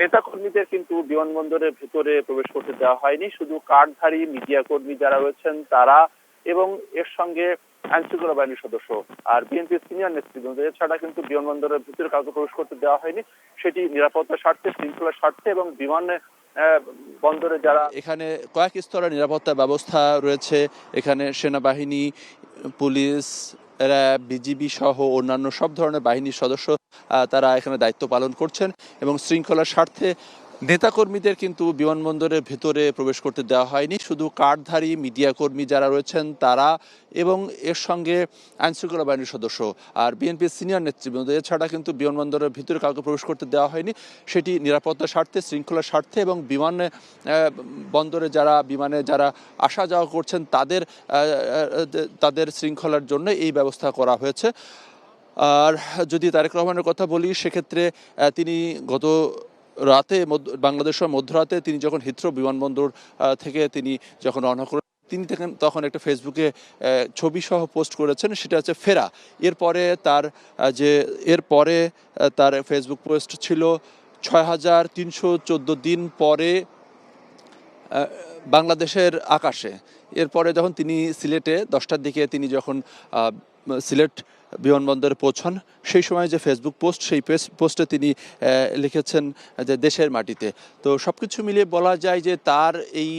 নেতাকর্মীদের কিন্তু বিমানবন্দরের ভেতরে প্রবেশ করতে দেওয়া হয়নি। শুধু কার্ডধারী মিডিয়া কর্মী যারা রয়েছেন তারা এবং এর সঙ্গে আইন শৃঙ্খলা বাহিনীর সদস্য আর বিএনপির সিনিয়র নেতৃবৃন্দ, এছাড়া কিন্তু বিমানবন্দরের ভিতরে কাউকে প্রবেশ করতে দেওয়া হয়নি। সেটি নিরাপত্তার স্বার্থে, শৃঙ্খলার স্বার্থে এবং বিমানে বন্দরে যারা এখানে কয়েক স্তরের নিরাপত্তা ব্যবস্থা রয়েছে। এখানে সেনাবাহিনী, পুলিশ, র্যাব, বিজিবি সহ অন্যান্য সব ধরনের বাহিনীর সদস্য তারা এখানে দায়িত্ব পালন করছেন এবং শৃঙ্খলার স্বার্থে নেতাকর্মীদের কিন্তু বিমানবন্দরের ভেতরে প্রবেশ করতে দেওয়া হয়নি। শুধু কার্ডধারী মিডিয়া কর্মী যারা রয়েছেন তারা এবং এর সঙ্গে আইনশৃঙ্খলা বাহিনীর সদস্য আর বিএনপির সিনিয়র নেতৃবৃন্দ, এছাড়া কিন্তু বিমানবন্দরের ভিতরে কাউকে প্রবেশ করতে দেওয়া হয়নি। সেটি নিরাপত্তার স্বার্থে, শৃঙ্খলার স্বার্থে এবং বন্দরে বিমানে যারা আসা যাওয়া করছেন তাদের শৃঙ্খলার জন্য এই ব্যবস্থা করা হয়েছে। আর যদি তারেক রহমানের কথা বলি, সেক্ষেত্রে তিনি গত রাতে বাংলাদেশের মধ্যরাতে তিনি যখন হিথ্রো বিমানবন্দর থেকে তিনি যখন রওনা করেন, তিনি তখন একটা ফেসবুকে ছবি সহ পোস্ট করেছেন, সেটা হচ্ছে ফেরা। এরপরে তার ফেসবুক পোস্ট ছিল ৬,৩১৪ দিন পরে বাংলাদেশের আকাশে। এরপরে যখন তিনি সিলেটে 10টার দিকে তিনি যখন সিলেট বিমানবন্দরে পৌঁছান, সেই সময় যে ফেসবুক পোস্ট, সেই পোস্টে তিনি লিখেছেন যে দেশের মাটিতে। তো সব কিছু মিলিয়ে বলা যায় যে তার এই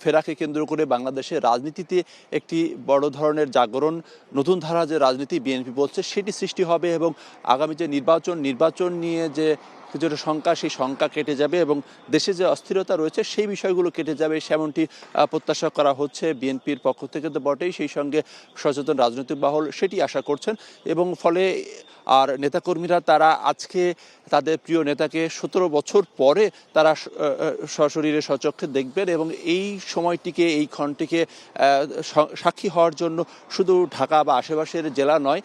ফেরাকে কেন্দ্র করে বাংলাদেশের রাজনীতিতে একটি বড় ধরনের জাগরণ, নতুন ধারা যে রাজনীতি বিএনপি বলছে সেটি সৃষ্টি হবে এবং আগামী যে নির্বাচন নিয়ে যে কিছুটা শঙ্কা, সেই শঙ্কা কেটে যাবে এবং দেশে যে অস্থিরতা রয়েছে সেই বিষয়গুলো কেটে যাবে, সেমনটি প্রত্যাশা করা হচ্ছে বিএনপির পক্ষ থেকে তো বটেই, সেই সঙ্গে সচেতন রাজনৈতিক মহল সেটি আশা করছেন। এবং ফলে আর নেতাকর্মীরা তারা আজকে তাদের প্রিয় নেতাকে 17 বছর পরে তারা সশরীরে সচক্ষে দেখবেন এবং এই সময়টিকে, এই ক্ষণটিকে সাক্ষী হওয়ার জন্য শুধু ঢাকা বা আশেপাশের জেলা নয়,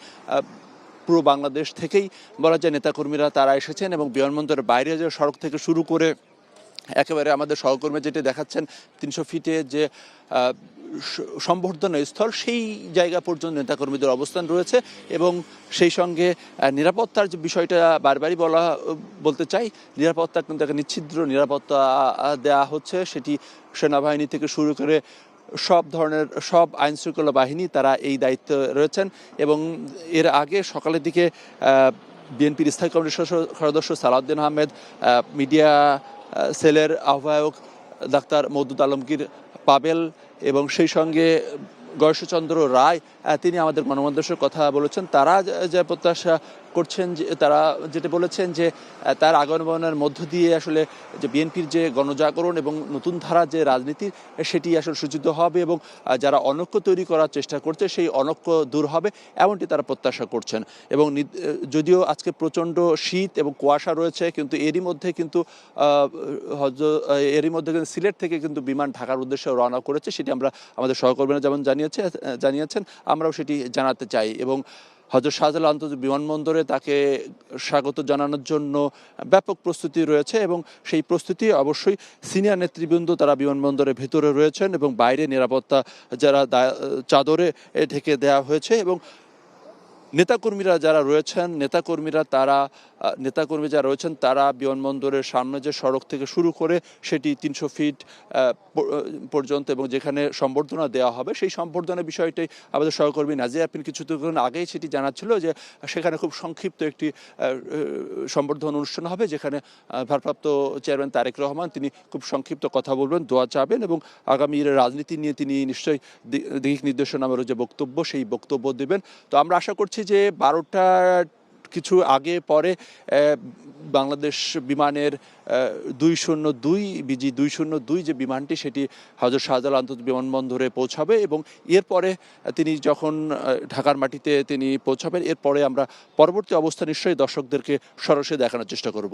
পুরো বাংলাদেশ থেকেই বলা যায় নেতাকর্মীরা তারা এসেছেন এবং বিমানবন্দরের বাইরে যে সড়ক থেকে শুরু করে একেবারে আমাদের সহকর্মী যেটি দেখাচ্ছেন 300 ফিটে যে সম্বর্ধনা স্থল, সেই জায়গা পর্যন্ত নেতাকর্মীদের অবস্থান রয়েছে। এবং সেই সঙ্গে নিরাপত্তার যে বিষয়টা বারবারই বলতে চাই, নিরাপত্তা কিন্তু একটা নিচ্ছিদ্র নিরাপত্তা দেওয়া হচ্ছে। সেটি সেনাবাহিনী থেকে শুরু করে সব আইনশৃঙ্খলা বাহিনী তারা এই দায়িত্বে রয়েছেন। এবং এর আগে সকালের দিকে বিএনপির স্থায়ী কমিটির সদস্য সালাউদ্দিন আহমেদ, মিডিয়া সেলের আহ্বায়ক ডাক্তার মওদুদ আলমগীর পাবেল এবং সেই সঙ্গে গয়েশ্বরচন্দ্র রায়, তিনি আমাদের গণমাধ্যমের কথা বলেছেন। তারা যে প্রত্যাশা করছেন, যে তারা যেটা বলেছেন যে তার আগমনের মধ্য দিয়ে আসলে যে বিএনপির যে গণজাগরণ এবং নতুন ধারা যে রাজনীতি সেটি আসলে সূচিত হবে এবং যারা অনৈক্য তৈরি করার চেষ্টা করছে সেই অনৈক্য দূর হবে, এমনটি তারা প্রত্যাশা করছেন। এবং যদিও আজকে প্রচণ্ড শীত এবং কুয়াশা রয়েছে, কিন্তু এরই মধ্যে কিন্তু সিলেট থেকে কিন্তু বিমান ঢাকার উদ্দেশ্যে রওনা করেছে, সেটি আমরা আমাদের সহকর্মীরা যেমন জানিয়েছেন, আমরাও সেটি জানাতে চাই। এবং হযরত শাহজালাল আন্তর্জাতিক বিমানবন্দরে তাকে স্বাগত জানানোর জন্য ব্যাপক প্রস্তুতি রয়েছে এবং সেই প্রস্তুতি অবশ্যই সিনিয়র নেতৃবৃন্দ তারা বিমানবন্দরের ভেতরে রয়েছেন এবং বাইরে নিরাপত্তা যারা চাদরে ঢেকে দেওয়া হয়েছে। এবং নেতাকর্মী যারা রয়েছেন তারা বিমানবন্দরের সামনে যে সড়ক থেকে শুরু করে সেটি 300 ফিট পর্যন্ত এবং যেখানে সম্বর্ধনা দেওয়া হবে, সেই সম্বর্ধনার বিষয়টাই আমাদের সহকর্মী নাজিয়া আপিন কিছুক্ষণ আগেই সেটি জানাচ্ছিল যে সেখানে খুব সংক্ষিপ্ত একটি সম্বর্ধনা অনুষ্ঠান হবে, যেখানে ভারপ্রাপ্ত চেয়ারম্যান তারেক রহমান তিনি খুব সংক্ষিপ্ত কথা বলবেন, দোয়া চাবেন এবং আগামী রাজনীতি নিয়ে তিনি নিশ্চয়ই দিক নির্দেশনামার যে বক্তব্য, সেই বক্তব্য দেবেন। তো আমরা আশা করছি যে 12টা কিছু আগে পরে বাংলাদেশ বিমানের 202 বিজি 202 যে বিমানটি সেটি হযরত শাহজালাল আন্তর্জাতিক বিমানবন্দরে পৌঁছাবে এবং এরপরে তিনি যখন ঢাকার মাটিতে তিনি পৌঁছাবেন, এরপরে আমরা পরবর্তী অবস্থা নিশ্চয়ই দর্শকদেরকে সরাসরি দেখানোর চেষ্টা করব।